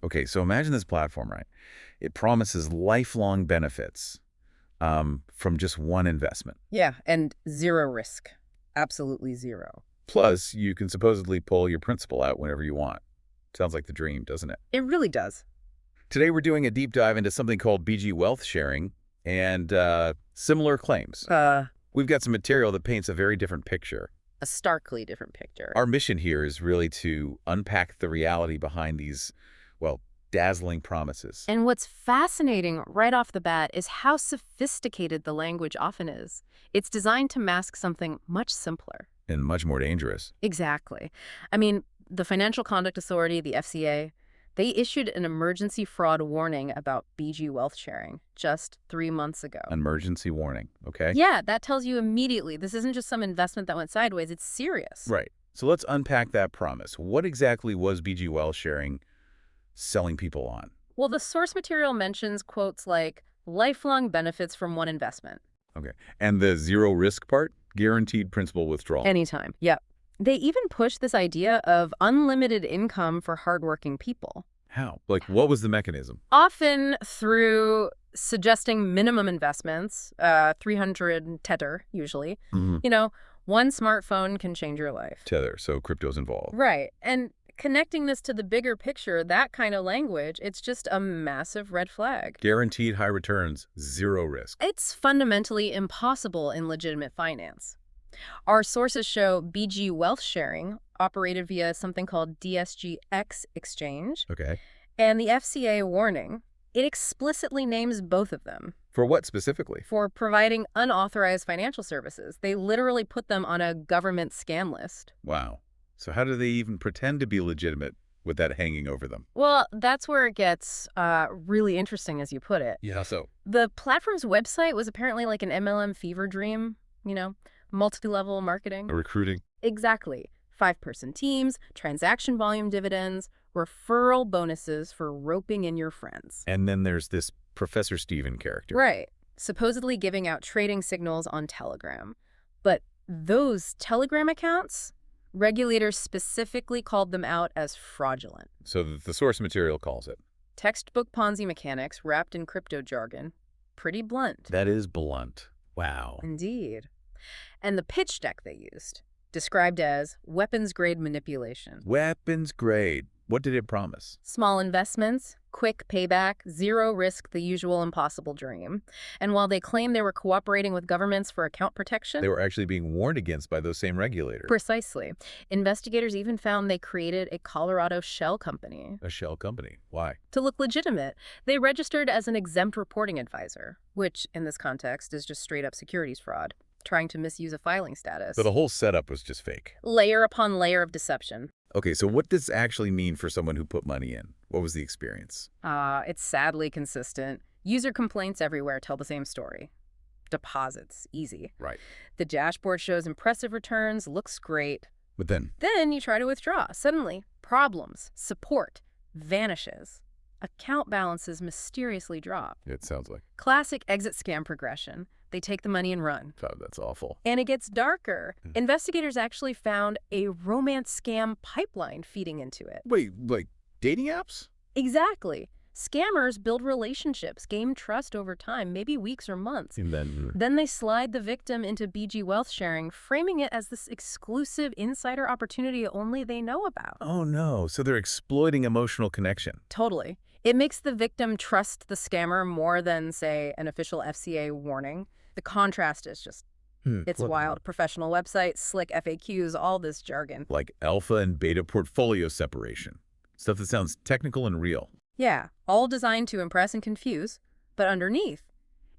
Okay, so imagine this platform, right? It promises lifelong benefits from just one investment. Yeah, and zero risk. Absolutely zero. Plus, you can supposedly pull your principal out whenever you want. Sounds like the dream, doesn't it? It really does. Today, we're doing a deep dive into something called BG Wealth Sharing and similar claims. We've got some material that paints a very different picture. A starkly different picture. Our mission here is really to unpack the reality behind these, well, dazzling promises. And what's fascinating right off the bat is how sophisticated the language often is. It's designed to mask something much simpler. And much more dangerous. Exactly. I mean, the Financial Conduct Authority, the FCA, they issued an emergency fraud warning about BG Wealth Sharing just 3 months ago. Emergency warning, okay? Yeah, that tells you immediately this isn't just some investment that went sideways. It's serious. Right. So let's unpack that promise. What exactly was BG Wealth Sharing selling people on? Well, the source material mentions quotes like lifelong benefits from one investment. Okay. And the zero risk part? Guaranteed principal withdrawal. Anytime. Yep. They even push this idea of unlimited income for hardworking people. How? Like, what was the mechanism? Often through suggesting minimum investments, 300 Tether usually. You know, one smartphone can change your life. Tether, so crypto's involved. Right. And connecting this to the bigger picture, that kind of language, it's just a massive red flag. Guaranteed high returns, zero risk. It's fundamentally impossible in legitimate finance. Our sources show BG Wealth Sharing operated via something called DSGX Exchange. Okay. And the FCA warning, it explicitly names both of them. For what specifically? For providing unauthorized financial services. They literally put them on a government scam list. Wow. So how do they even pretend to be legitimate with that hanging over them? Well, that's where it gets really interesting, as you put it. Yeah, so? The platform's website was apparently like an MLM fever dream, you know, multi-level marketing. Recruiting? Exactly. 5-person teams, transaction volume dividends, referral bonuses for roping in your friends. And then there's this Professor Steven character. Right. Supposedly giving out trading signals on Telegram. But those Telegram accounts, regulators specifically called them out as fraudulent. So the source material calls it. Textbook Ponzi mechanics wrapped in crypto jargon. Pretty blunt. That is blunt. Wow. Indeed. And the pitch deck they used, described as weapons-grade manipulation. Weapons grade. What did it promise? Small investments, quick payback, zero risk, the usual impossible dream. And while they claim they were cooperating with governments for account protection... They were actually being warned against by those same regulators. Precisely. Investigators even found they created a Colorado shell company. A shell company. Why? To look legitimate, they registered as an exempt reporting advisor, which, in this context, is just straight-up securities fraud, trying to misuse a filing status. So the whole setup was just fake. Layer upon layer of deception. Okay, so what does this actually mean for someone who put money in? What was the experience? It's sadly consistent. User complaints everywhere tell the same story. Deposits, easy. Right. The dashboard shows impressive returns, looks great. But then? Then you try to withdraw. Suddenly, problems, support, vanishes. Account balances mysteriously drop. It sounds like. Classic exit scam progression. They take the money and run. God, that's awful. And it gets darker. Investigators actually found a romance scam pipeline feeding into it. Wait, like dating apps? Exactly. Scammers build relationships, gain trust over time, maybe weeks or months. And then? Then they slide the victim into BG Wealth Sharing, framing it as this exclusive insider opportunity only they know about. Oh no, so they're exploiting emotional connection. Totally. It makes the victim trust the scammer more than, say, an official FCA warning. The contrast is just, it's wild. Professional websites, slick FAQs, all this jargon. Like alpha and beta portfolio separation. Stuff that sounds technical and real. Yeah, all designed to impress and confuse. But underneath,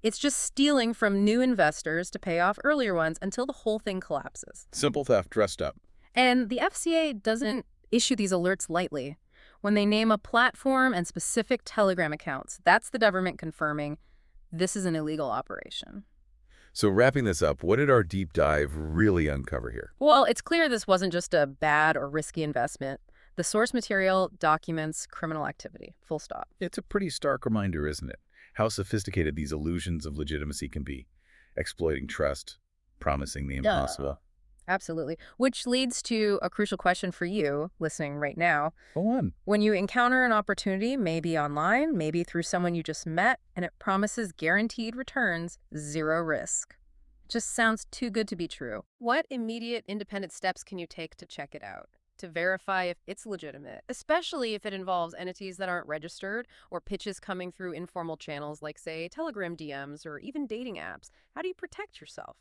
it's just stealing from new investors to pay off earlier ones until the whole thing collapses. Simple theft dressed up. And the FCA doesn't issue these alerts lightly. When they name a platform and specific Telegram accounts, that's the government confirming this is an illegal operation. So wrapping this up, what did our deep dive really uncover here? Well, it's clear this wasn't just a bad or risky investment. The source material documents criminal activity, full stop. It's a pretty stark reminder, isn't it? How sophisticated these illusions of legitimacy can be. Exploiting trust, promising the impossible. Absolutely. Which leads to a crucial question for you listening right now. Go on. When you encounter an opportunity, maybe online, maybe through someone you just met, and it promises guaranteed returns, zero risk. It just sounds too good to be true. What immediate independent steps can you take to check it out? To verify if it's legitimate, especially if it involves entities that aren't registered or pitches coming through informal channels like, say, Telegram DMs or even dating apps. How do you protect yourself?